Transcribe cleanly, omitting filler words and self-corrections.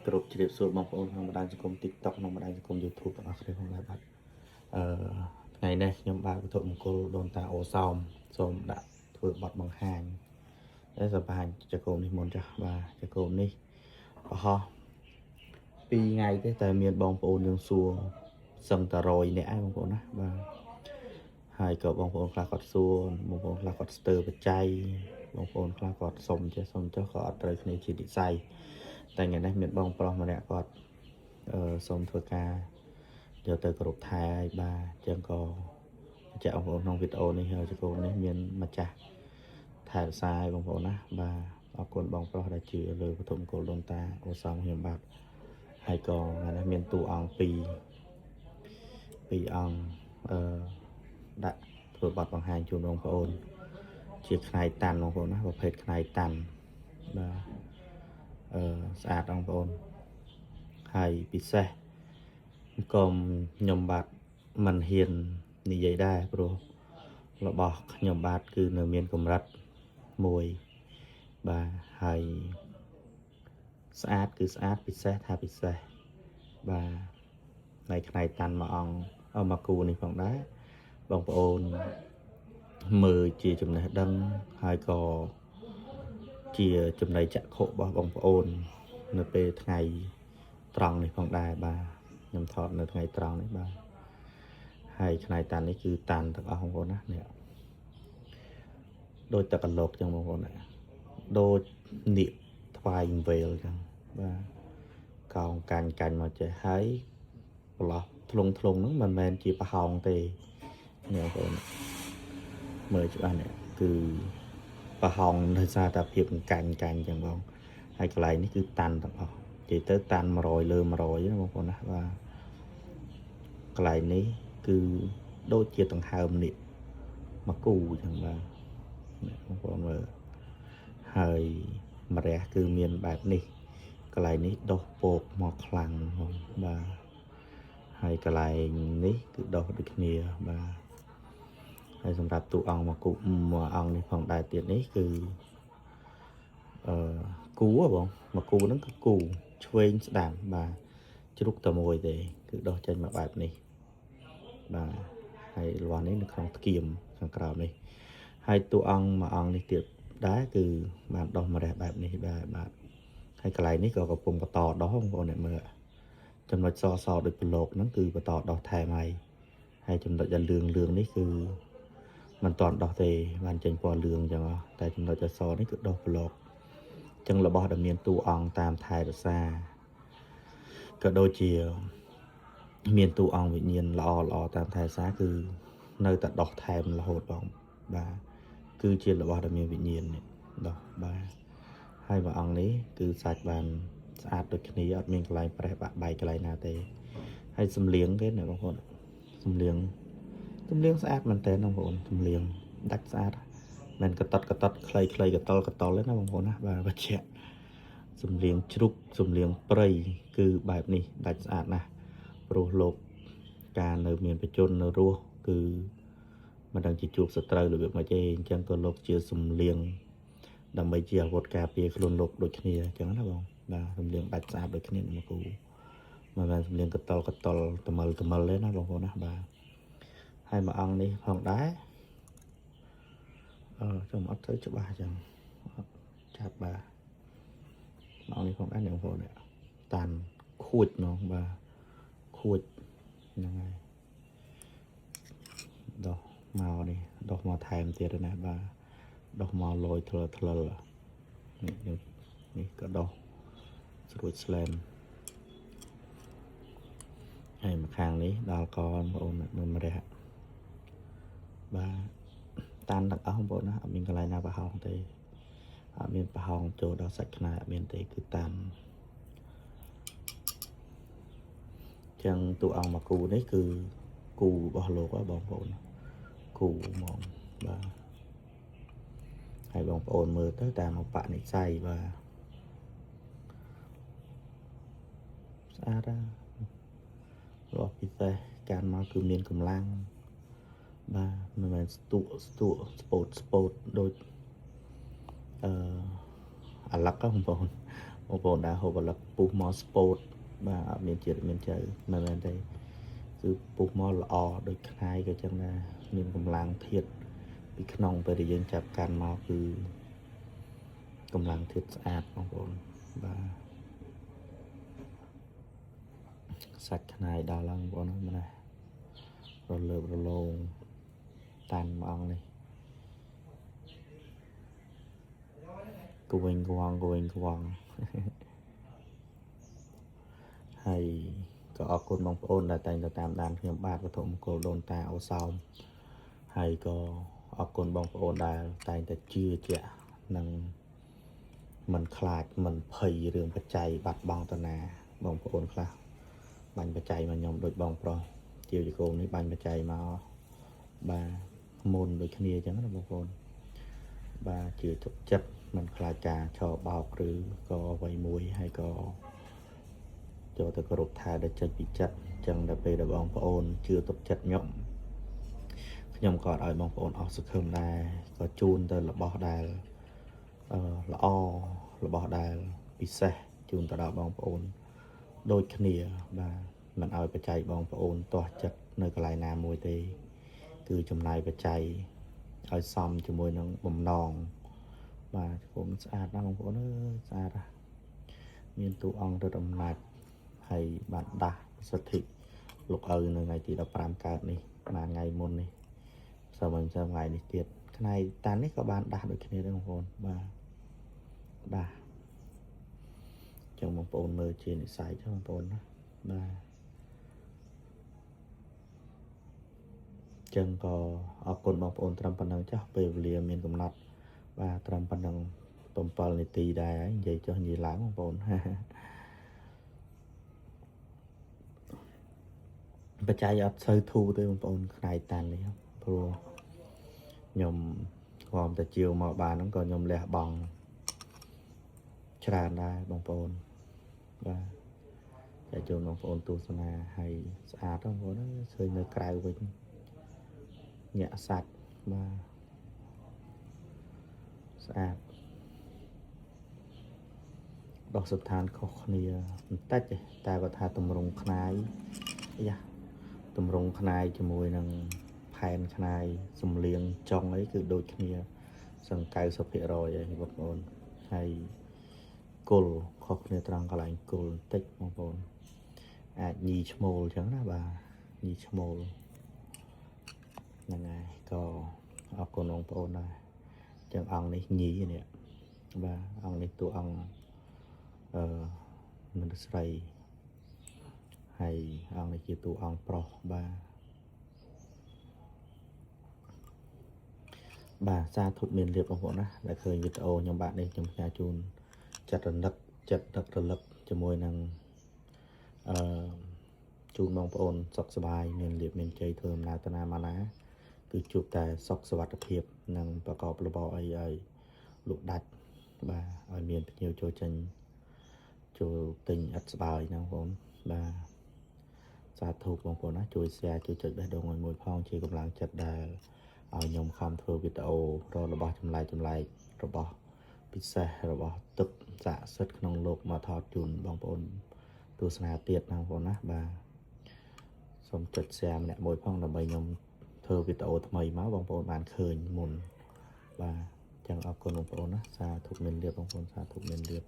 គ្រប់ជ្រាបសួរបងប្អូនក្នុងបណ្ដាញសង្គម TikTok និងបណ្ដាញសង្គម YouTube ទាំងអស់គ្នាផងដែរបាទថ្ងៃនេះខ្ញុំបាទវត្ថុមង្គលដូនតាអូសោមសូមដាក់ធ្វើបទបង្ហាញហើយសប្បាយចកោមនេះមុនចាស់បាទចកោមនេះប្រហោះ2ថ្ងៃទេតែមានបងប្អូនយើងសួរសឹងតែ100នាក់ឯងបងប្អូនណាបាទហើយក៏បងប្អូនខ្លះគាត់សួរបងប្អូនខ្លះគាត់ស្ទើរបច្ច័យបងប្អូនខ្លះគាត់សុំចេះក៏អត់ត្រូវគ្នាជានិស័យតែថ្ងៃនេះមានបងប្រុសម្នាក់គាត់សូមធ្វើការយកទៅគ្រប់ថែឲ្យបាទអញ្ចឹងក៏បញ្ជាក់បងប្អូនក្នុងវីដេអូនេះហើយជកូននេះមានម្ចាស់ថែរក្សាឲ្យបងប្អូនណាបាទអរគុណបងប្រុសដែលជឿលើវត្ថុមង្គលដូនតាអូសោមខ្ញុំបាទហើយក៏ថ្ងៃនេះមានតួអង្គ2អង្គដាក់ធ្វើបទបង្ហាញជូនបងប្អូនជាខ្នែកតាន់បងប្អូនណាប្រភេទខ្នែកតាន់បាទស្អាតបងប្អូនហើយពិសេសក៏ខ្ញុំបាទមិនហ៊ាននិយាយដែរព្រោះរបស់ខ្ញុំបាទគឺនៅមានកម្រិតមួយបាទហើយស្អាតគឺស្អាតពិសេសថាពិសេសបាទในខ្នែកតាន់មួយអង្គមកគូនេះផងដែរបងប្អូនមើលជាចំណេះដឹងហើយក៏ជាចំណីចក្ខុរបស់បងប្អូននៅពេលថ្ងៃត្រង់នេះផងដែរបាទខ្ញុំថតនៅថ្ងៃត្រង់នេះបាទហើយខ្នែកតាន់នេះគឺតាន់ទាំងអស់បងប្អូនណានេះដូចទឹកកលោកចឹងបងប្អូនណាដូចនាគថ្វាយវេលចឹងបាទកោងកាញ់មកចេះហើយប្រឡោះធ្លុងហ្នឹងមិនមែនជាប្រហោងទេនេះបងប្អូនមើលច្បាស់នេះគឺប្រហោងដោយសារតែភាពកាញ់ចឹងបងហើយកន្លែងនេះគឺតាន់ទាំងអស់និយាយទៅតាន់100លើ100ណាបងប្អូនណាបាទកន្លែងនេះគឺដូចជាដង្ហើមនេះមកគូចឹងបាទបងប្អូនមើលហើយម្រះគឺមានបែបនេះកន្លែងនេះដុះពកមកខ្លាំងបងបាទហើយកន្លែងនេះគឺដុះដូចគ្នាបាទហើយសម្រាប់តួអង្គមកគូមួយអង្គនេះផងដែរទៀតនេះគឺគូបងមកគូហ្នឹងគឺគូឆ្វេងស្ដាំបាទជ្រុកតែមួយទេគឺដោះចេញមកបែបនេះបាទហើយលាស់នេះនៅក្នុងថ្គាមខាងក្រោមនេះហើយតួអង្គមួយអង្គនេះទៀតដែរគឺបានដោះម្រះបែបនេះដែរបាទហើយកន្លែងនេះក៏កំពុងបន្តដោះបងប្អូនអ្នកមើលចំណុចសដូចប្លុកហ្នឹងគឺបន្តដោះថែមហើយចំណុចដែលលឿងនេះគឺមិនតាន់ដោះទេបានចេញពណ៌លឿងអញ្ចឹងតែចំណុចសនេះគឺដោះប្លុកអញ្ចឹងរបស់ដែលមានតួអង្គតាមថែរក្សាក៏ដូចជាមានតួអង្គវិញ្ញាណល្អតាមថែរក្សាគឺនៅតែដោះថែមរហូតបងបាទគឺជារបស់ដែលមានវិញ្ញាណនេះដោះបាទហើយមួយអង្គនេះគឺសាច់បានស្អាតដូចគ្នាអត់មានកន្លែងប្រេះបាក់បែកកន្លែងណាទេហើយសំលៀងគេណាបងប្អូនសំលៀងស្អាតមែនតើបងប្អូនសំលៀងដាច់ស្អាតមិនកតត់ខ្លីកតល់ទេណាបងប្អូនណាបាទបច្ចៈសំលៀងជ្រុកសំលៀងព្រៃគឺបែបនេះដាច់ស្អាតណាស់ព្រោះលោកការនៅមានបជននៅរស់គឺមិនដឹងជាជួបសត្រូវរបៀបម៉េចទេអញ្ចឹងក៏លោកជាសំលៀងដើម្បីជាអាវុធការពារខ្លួនលោកដូចគ្នាអញ្ចឹងណាបងបាទសំលៀងដាច់ស្អាតដូចគ្នាមកគូមិនមែនសំលៀងកតល់តមិលទេណាបងប្អូនណាបាទហើយមួយអង្គនេះផងដែរខ្ញុំអត់ទៅច្បាស់អញ្ចឹងអត់ចាប់បាទមួយអង្គនេះផងដែរបងប្អូនតាន់ខួចហ្មងបាទខួចហ្នឹងហើយដោះមកនេះដោះមកថែមទៀតណាបាទដោះមកលយធ្លិលនេះក៏ដោះស្រួចស្លែមហើយមកខាងនេះដល់កបងប្អូននៅម្រះបាទតាន់ទាំងអស់បងប្អូនណាអត់មានកន្លែងណាប្រហោងទេអត់មានប្រហោងចូលដល់សាច់ខ្នែអត់មានទេគឺតាន់ចឹងតួអង្គមកគូនេះគឺគូរបស់លោកបងប្អូនគូហ្មងបាទហើយបងប្អូនមើលទៅតាមបនិស្ស័យបាទស្អាតរបស់ពិសេសកាន់មកគឺមានកម្លាំងបាទមិនមែនស្ទួកស្ពោតដូចអាឡឹកបងប្អូន បងប្អូនដែលហូបលឹកពុះមកស្ពតបាទអត់មានជាតិមានចៅមិនមែនទេគឺពុះមកល្អដូចខ្នាយក៏ចឹងដែរមានកម្លាំងធាតុពីក្នុងពេលដែលយើងចាប់កាន់មកគឺកម្លាំងធាតុស្អាតបងប្អូនបាទសាច់ខ្នាយដល់ឡើងបងប្អូនណារលើបរលោងតាន់មួយអង្គនេះគួងគួងហើយក៏អរគុណបងប្អូនដែលតែងតែតាមដានខ្ញុំបាទវត្ថុមង្គលដូនតាអូសោមហើយក៏អរគុណបងប្អូនដែលតែងតែជឿជាក់និងមិនខ្លាចមិនភ័យរឿងបច្ច័យបាត់បង់តាណាបងប្អូនខ្លះបាញ់បច្ច័យមកខ្ញុំដូចបងប្រុសជាវជកូននេះបាញ់បច្ច័យមកបាទមុនដូចគ្នាអញ្ចឹងណាបងប្អូនបាទជឿទុកចិត្តមិនខ្លាចការឆោបោកឬក៏អ្វីមួយហើយក៏ចូលទៅគោរពថែដល់ចិត្តពីចិត្តអញ្ចឹងដល់ពេលដែលបងប្អូនជឿទុកចិត្តខ្ញុំក៏ឲ្យបងប្អូនអស់សង្ឃឹមដែរក៏ជូនទៅរបស់ដែលល្អរបស់ដែលពិសេសជូនទៅដល់បងប្អូនដូចគ្នាបាទមិនឲ្យបច្ច័យបងប្អូនទាស់ចិត្តនៅកន្លែងណាមួយទេគឺចំណាយបច្ច័យឲ្យសមជាមួយនឹងបំណងបាទខ្ញុំស្អាតណាស់បងប្អូនអើយស្អាតណាស់មានតួអង្គរដ្ឋអំណាចហើយបានដាស់សិទ្ធិលោកឪនៅថ្ងៃទី15កើតនេះបានថ្ងៃមុននេះសើមិនថ្ងៃនេះទៀតថ្ងៃតានេះក៏បានដាស់ដូចគ្នាដែរបងប្អូនបាទដាស់ចឹងបងប្អូនមើលជានិស័យចឹងបងប្អូនណាបាទចឹងក៏អរគុណបងប្អូនត្រឹមប៉ុណ្្នឹងចាស់ពេលវេលាមានកំណត់បាទត្រឹមប៉ុណ្្នឹង7នាទីដែរនិយាយចុះនិយាយឡើងបងប្អូនបច្ច័យអត់សូវធូរទេបងប្អូនខ្នាយតាន់នេះព្រោះខ្ញុំគ្រាន់តែជាវមកបានហ្នឹងក៏ខ្ញុំលះបង់ច្រើនដែរបងប្អូនបាទតែជូនបងប្អូនទស្សនាហើយស្អាតបងប្អូនឃើញនៅក្រៅវិញញាក់សាច់បាទស្អាតដោះស្ថានខុសគ្នាបន្តិចទេតែគាត់ថាតម្រង់ខ្នាយយ៉ាតម្រង់ខ្នាយជាមួយនឹងផែនខ្នាយសំលៀងចុងអីគឺដូចគ្នាសឹង 90% ហើយបងប្អូនហើយគល់ខុសគ្នាត្រង់កន្លែងគល់បន្តិចបងប្អូនអាចញីឈ្មោលអញ្ចឹងណាបាទញីឈ្មោលហ្នឹងហើយក៏អរគុណបងប្អូនដែរអញ្ចឹងអង្គនេះញីនេះបាទអង្គនេះតួអង្គមនុស្សស្រីហើយអង្គនេះជាតួអង្គប្រុសបាទសាធុមានលៀបបងប្អូនណាដែលឃើញវីដេអូខ្ញុំបាទនេះខ្ញុំផ្ញើជូនចិត្តរលឹកជាមួយនឹងជូនបងប្អូនសុខសប្បាយមានលៀបមានជ័យធ្វើដំណើរទៅណាមកណាគឺជួបតែសុខសុវត្ថិភាពនិងប្រកបរបរអីឲ្យលោកដាច់បាទឲ្យមានភ្ញៀវចូលចេញចូលទិញឥតស្បើយណាបងប្អូនបាទសាធុបងប្អូនណាជួយ share ជួយចុចបេះដូងឲ្យមួយផងជាកម្លាំងចិត្តដែលឲ្យខ្ញុំខំធ្វើវីដេអូរបស់ចម្លែករបស់ពិសេសរបស់ទឹកស័ក្តិសិទ្ធិក្នុងលោកមកថតជូនបងប្អូនទស្សនាទៀតណាបងប្អូនណាបាទសូមចុច share ម្នាក់មួយផងដើម្បីខ្ញុំធ្វើវីដេអូថ្មីមកបងប្អូនបានឃើញមុនបាទចឹងអរគុណបងប្អូនណាសាធុមានលៀបបងប្អូនសាធុមានលៀប